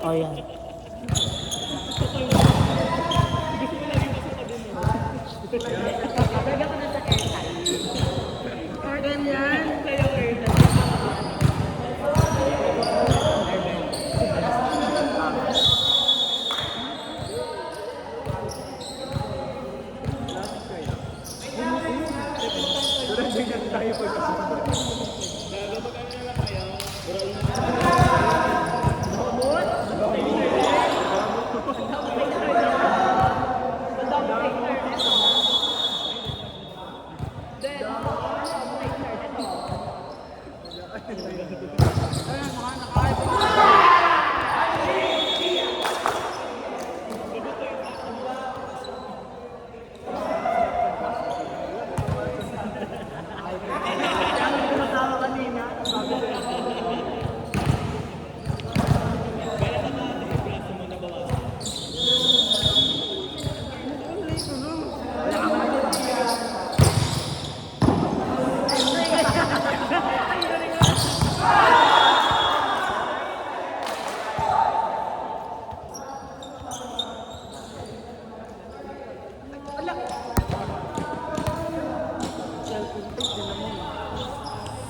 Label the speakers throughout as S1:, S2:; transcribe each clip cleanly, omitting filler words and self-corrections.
S1: O yan.
S2: Or ganyan.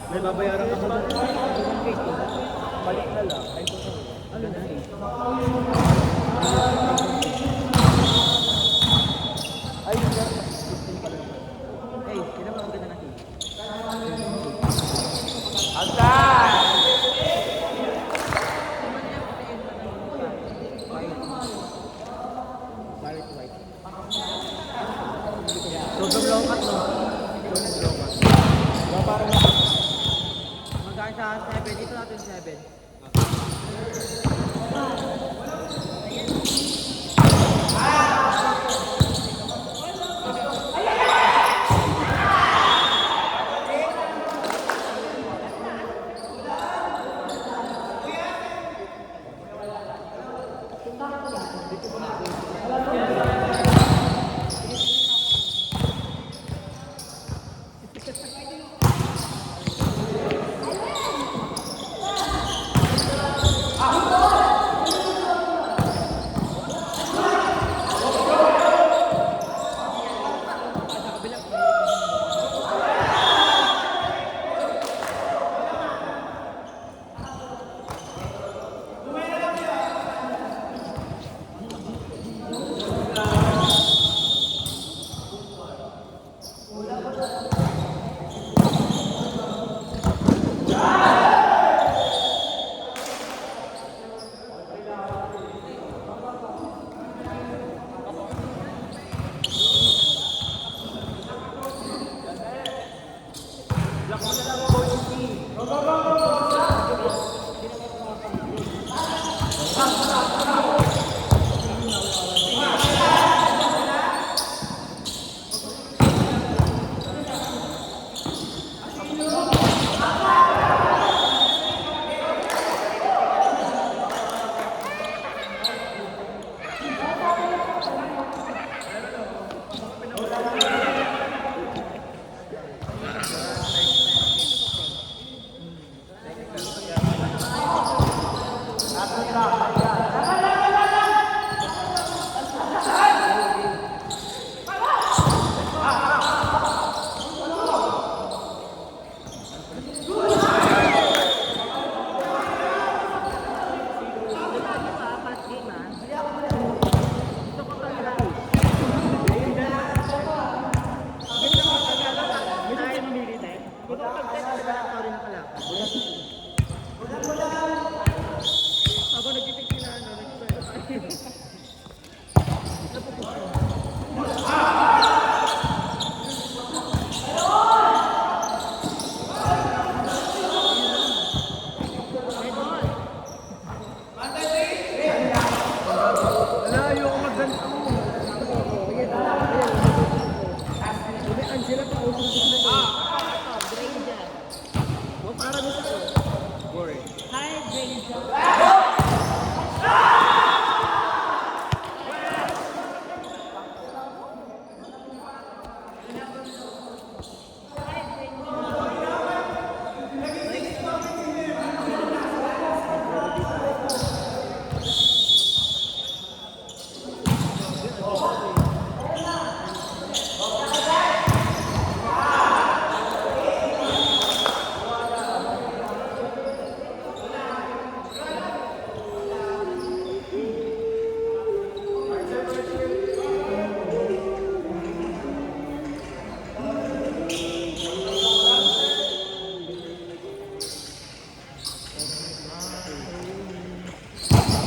S3: May babayaran ka ba? Balik na lang. Ano na eh? Ay, hey, kailan mo ang ganda natin? Agad! Barrett White. Sobrang long cut, no? Sobrang long cut. Parang magkakain sa 7. Dito natin 7. Ayan.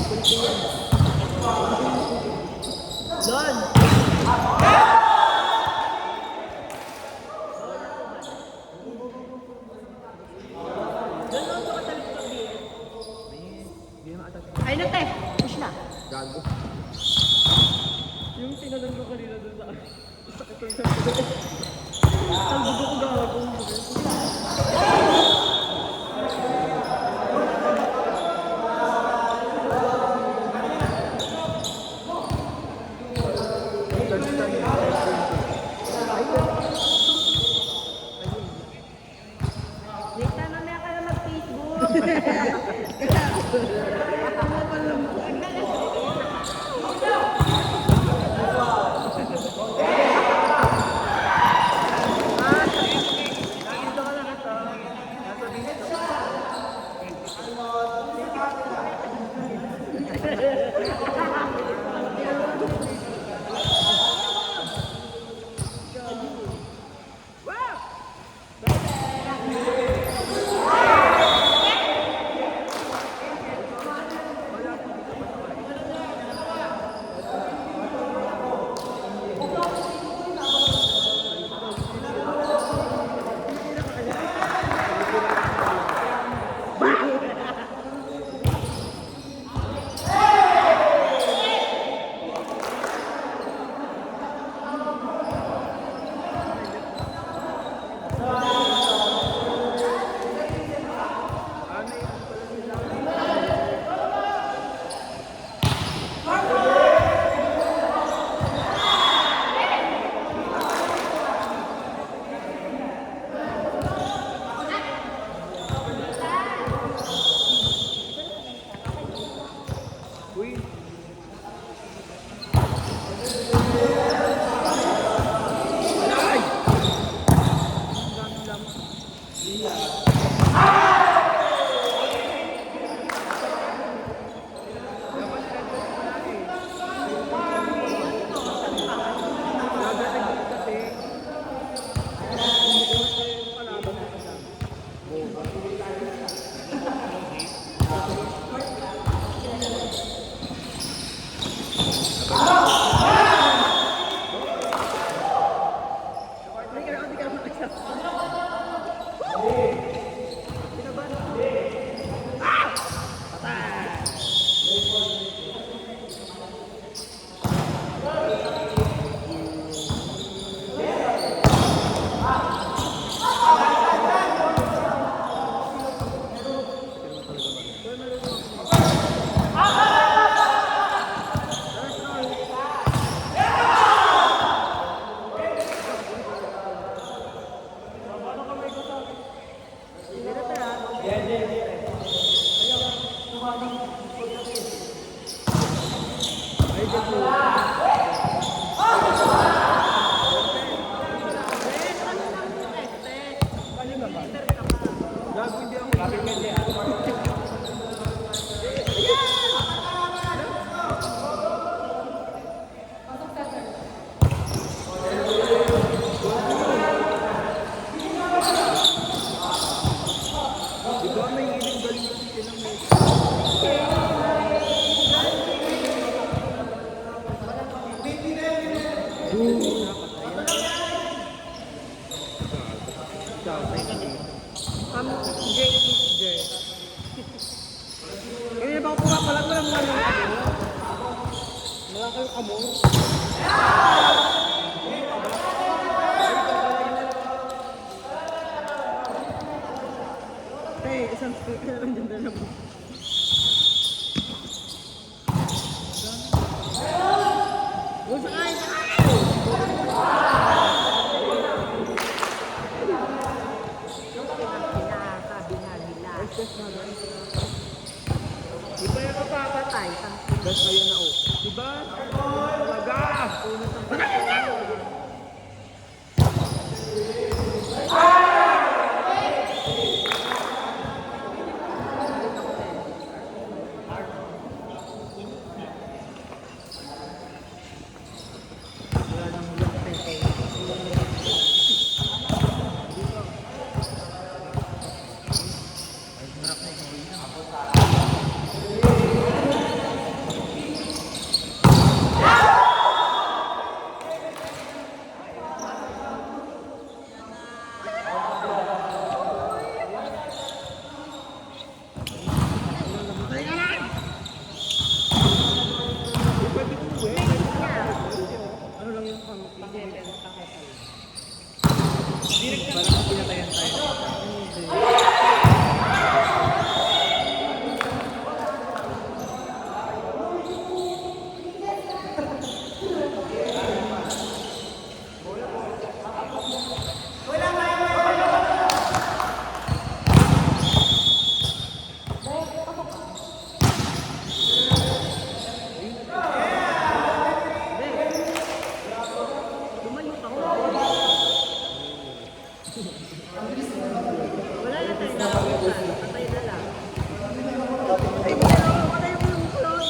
S3: Lon! Lon, ano ka sa likod ng BS? Hindi naman atas.
S1: Ay na te, push na.
S3: Gago. Yung tinanong ko kanina doon sa akin. Ang bugo ko gago.
S1: Wait na, mamaya ka na mag-Facebook. Kaya ba ako pumapalag mo lang mga mga kayo kamo? Hey, isang speaker lang dyan na mo. Sakay!
S3: Di ba yung mapapatay? Gas kayo na oh. Diba? Talaga! Unat ang patay. Parang pinatayan tayo.
S1: Lumayo ka ko. Wala na tayo na. Patay na lang. Ay, patay mo yung cloud.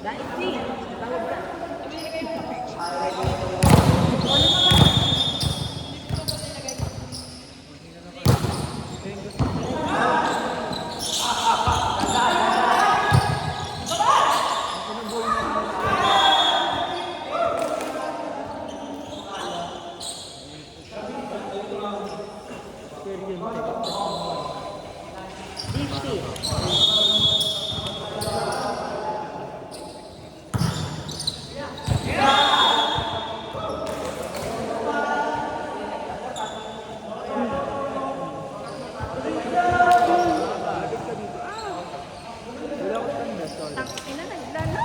S1: Dahil si, tawag ka. Ina, naglala.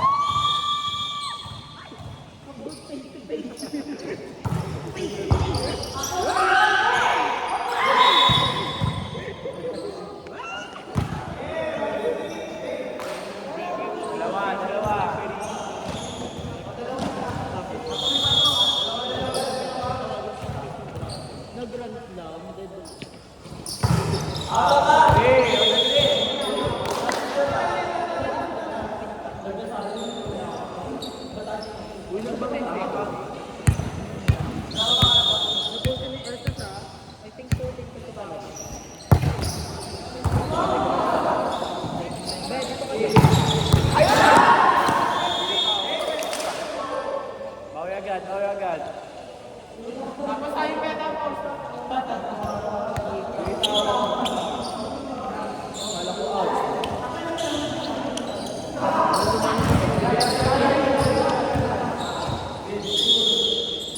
S1: Nag-run lang. Nabuti ni Elsa sa, I think 14 ko ba?
S3: Bawi agad, bawi agad.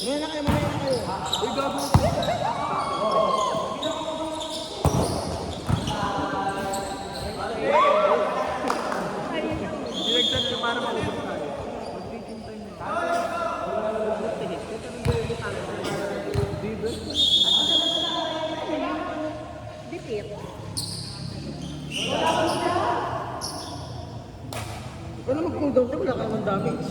S1: Ngayon na kayo, mamaya na kayo.
S3: Uy, gago. Dinagdag niyo para maubos tayo. Mag-15 time na.
S1: Dipit.
S3: Ikaw na mag-cool down ka, wala ka naman damage.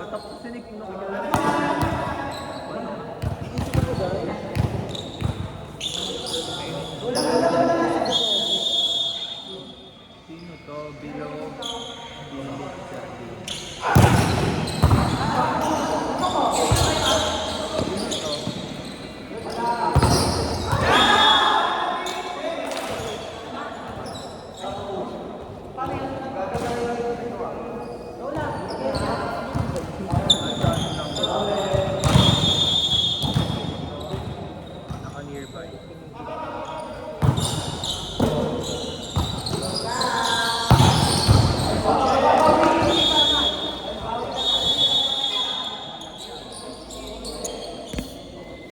S3: Tapos sinig mo na